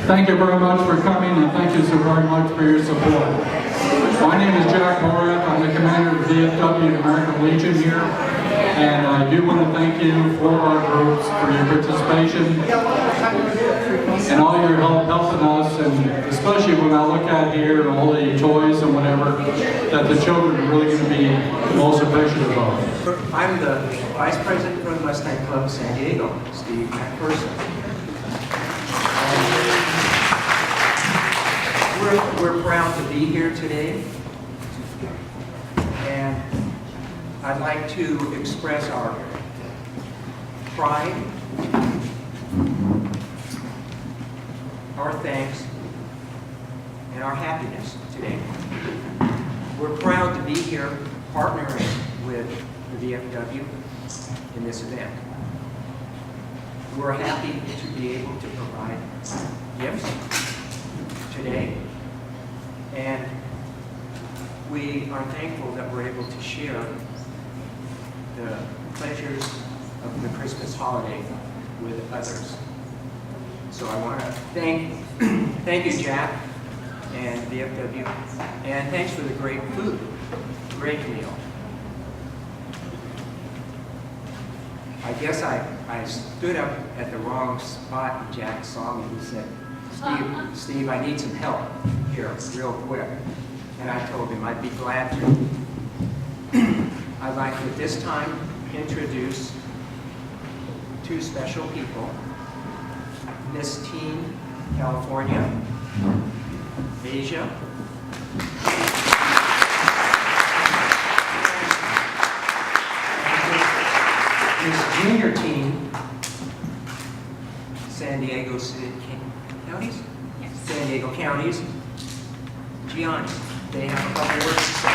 Thank you very much for coming, and thank you so very much for your support. My name is Jack Borath. I'm the commander of the VFW American Legion here, and I do want to thank you for our groups, for your participation, and all your help helping us, and especially when I look at here all the toys and whatever that the children are really going to be most appreciative of. I'm the Vice President for the Mustang Club San Diego, Steve McPherson. We're proud to be here today, and I'd like to express our pride, our thanks, and our happiness today. We're proud to be here partnering with the VFW in this event. We're happy to be able to provide gifts today, and we are thankful that we're able to share the pleasures of the Christmas holiday with others. So I want to thank you, Jack and VFW, and thanks for the great food, great meal. I guess I stood up at the wrong spot and Jack saw me. He said, Steve, I need some help here real quick. And I told him I'd be glad to. I'd like to at this time introduce two special people. Miss Teen, California, Asia. Miss Junior Teen, San Diego City Counties? Yes. San Diego Counties. Gianni, they have a couple words to say.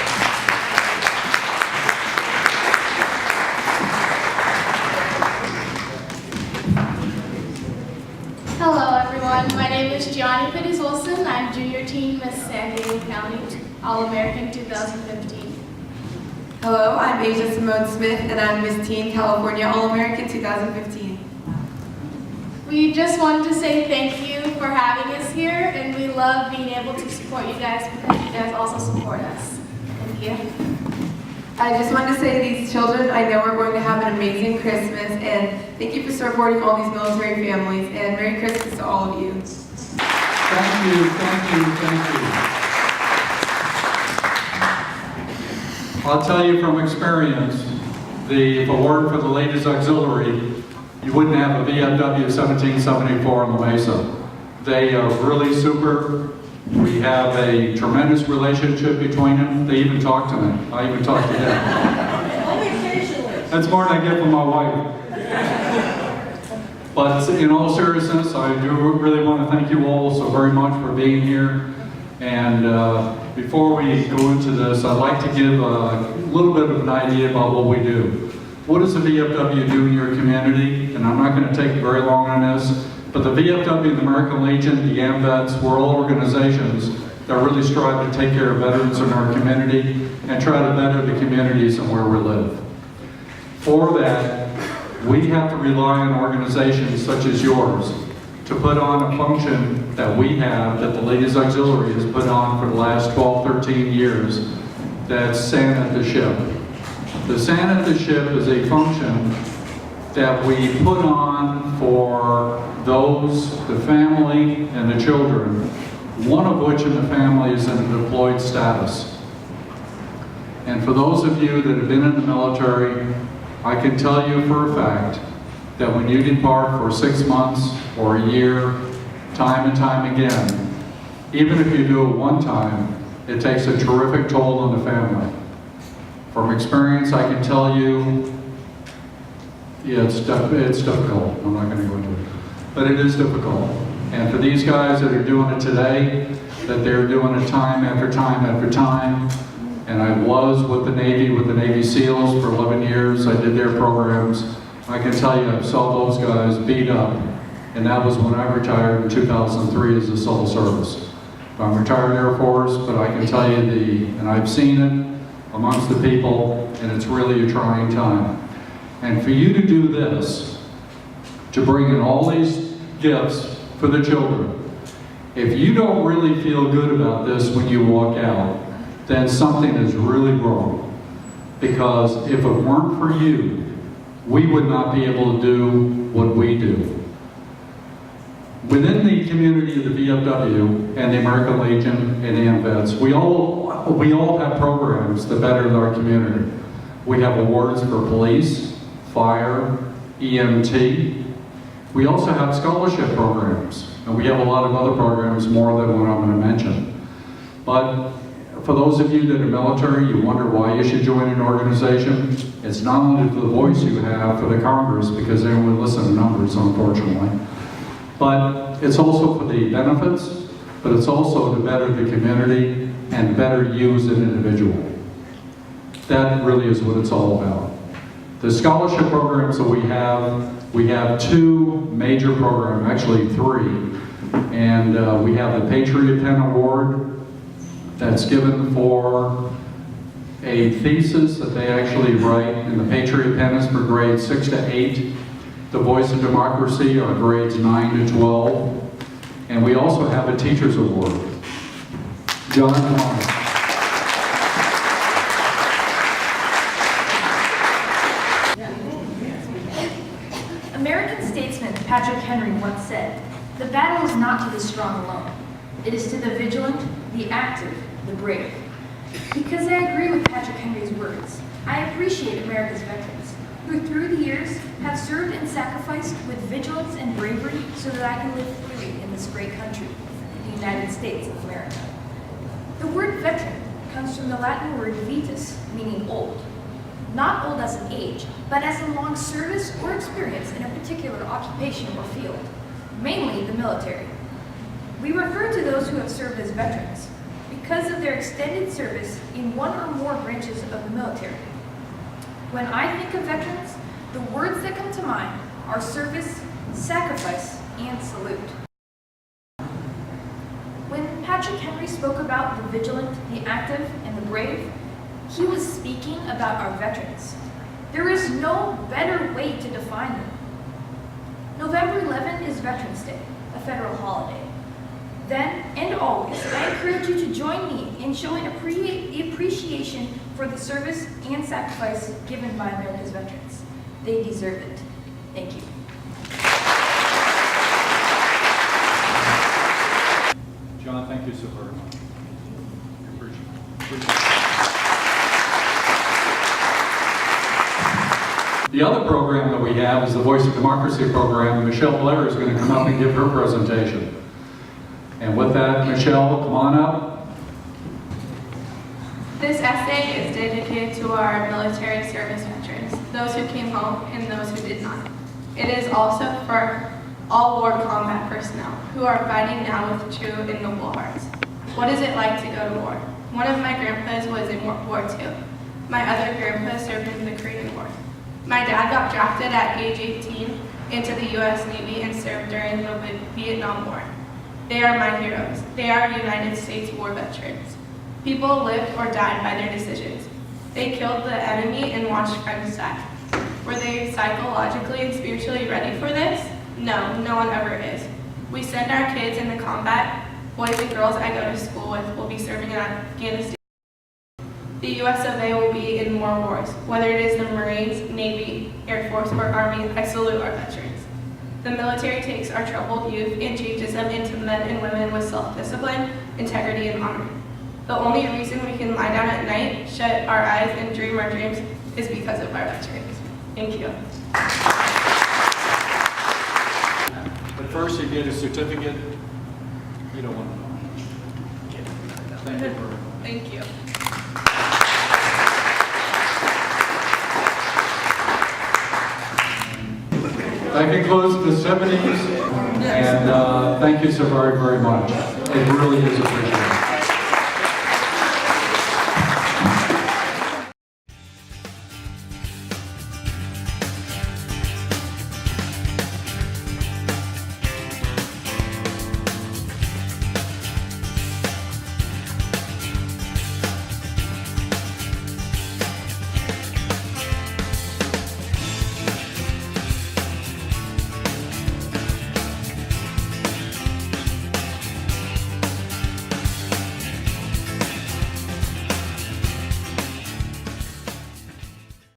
Hello everyone, my name is Gianni Pettis-Olson. I'm Junior Teen Miss San Diego County, All-American 2015. Hello, I'm Asia Simone Smith, and I'm Miss Teen California All-American 2015. We just wanted to say thank you for having us here, and we love being able to support you guys because you guys also support us. Thank you. I just wanted to say to these children, I know we're going to have an amazing Christmas, and thank you for supporting all these military families, and Merry Christmas to all of you. Thank you, thank you, thank you. I'll tell you from experience, if it weren't for the ladies auxiliary, you wouldn't have a VFW 1774 on the Mesa. They are really super. We have a tremendous relationship between them. They even talk to me. I even talk to them. Only occasionally. That's more than I get from my wife. But in all seriousness, I do really want to thank you all so very much for being here. And before we go into this, I'd like to give a little bit of an idea about what we do. What does the VFW do in your community? And I'm not going to take very long on this, but the VFW, the American Legion, the AMVETS, we're all organizations that really strive to take care of veterans in our community and try to better the communities and where we live. For that, we have to rely on organizations such as yours to put on a function that we have, that the Ladies Auxiliary has put on for the last 12, 13 years, that's Santa at the Ship. The Santa at the Ship is a function that we put on for those, the family and the children, one of which in the family is in a deployed status. And for those of you that have been in the military, I can tell you for a fact that when you depart for 6 months or a year, time and time again, even if you do it one time, it takes a terrific toll on the family. From experience, I can tell you, yeah, it's difficult. I'm not going to go into it. But it is difficult. And for these guys that are doing it today, that they're doing it time after time after time, and I was with the Navy SEALs for 11 years. I did their programs. I can tell you, I saw those guys beat up, and that was when I retired in 2003 as a civil service. I'm retired Air Force, but I can tell you and I've seen it amongst the people, and it's really a trying time. And for you to do this, to bring in all these gifts for the children, If you don't really feel good about this when you walk out, then something is really wrong. Because if it weren't for you, we would not be able to do what we do. Within the community of the VFW and the American Legion and AMVETS, we all have programs that better our community. We have awards for police, fire, EMT. We also have scholarship programs, and we have a lot of other programs, more than what I'm going to mention. But for those of you that are military, you wonder why you should join an organization. It's not only for the voice you have for the Congress, because they only listen to numbers, unfortunately, but it's also for the benefits, but it's also to better the community and better you as an individual. That really is what it's all about. The scholarship programs that we have two major programs, actually three, and we have the Patriot Pen Award that's given for a thesis that they actually write, and the Patriot Pen is for grades 6 to 8. The Voice of Democracy are grades 9 to 12. And we also have a Teacher's Award. John, come on. American statesman Patrick Henry once said, "The battle is not to the strong alone. It is to the vigilant, the active, the brave." Because I agree with Patrick Henry's words, I appreciate America's veterans, who through the years have served and sacrificed with vigilance and bravery so that I can live freely in this great country, the United States of America. The word veteran comes from the Latin word vitus, meaning old. Not old as an age, but as a long service or experience in a particular occupation or field, mainly the military. We refer to those who have served as veterans because of their extended service in one or more branches of the military. When I think of veterans, the words that come to mind are service, sacrifice, and salute. When Patrick Henry spoke about the vigilant, the active, and the brave, he was speaking about our veterans. There is no better way to define them. November 11 is Veterans Day, a federal holiday. Then and always, I encourage you to join me in showing appreciation for the service and sacrifice given by America's veterans. They deserve it. Thank you. John, thank you so very much. Appreciate it. The other program that we have is the Voice of Democracy program, and Michelle Blair is going to come up and give her presentation. And with that, Michelle, come on up. This essay is dedicated to our military service veterans, those who came home and those who did not. It is also for all war combat personnel who are fighting now with true and noble hearts. What is it like to go to war? One of my grandpas was in World War II. My other grandpa served in the Korean War. My dad got drafted at age 18 into the U.S. Navy and served during the Vietnam War. They are my heroes. They are United States war veterans. People lived or died by their decisions. They killed the enemy and watched friends die. Were they psychologically and spiritually ready for this? No, no one ever is. We send our kids into combat. Boys and girls I go to school with will be serving in Afghanistan. The U.S. of A. will be in more wars. Whether it is the Marines, Navy, Air Force, or Army, I salute our veterans. The military takes our troubled youth and changes them into men and women with self-discipline, integrity, and honor. The only reason we can lie down at night, shut our eyes, and dream our dreams is because of our veterans. Thank you. But first, you get a certificate. You don't want to know. Thank you very much. Thank you. That concludes the 70s, and thank you so very, very much. It really is appreciated.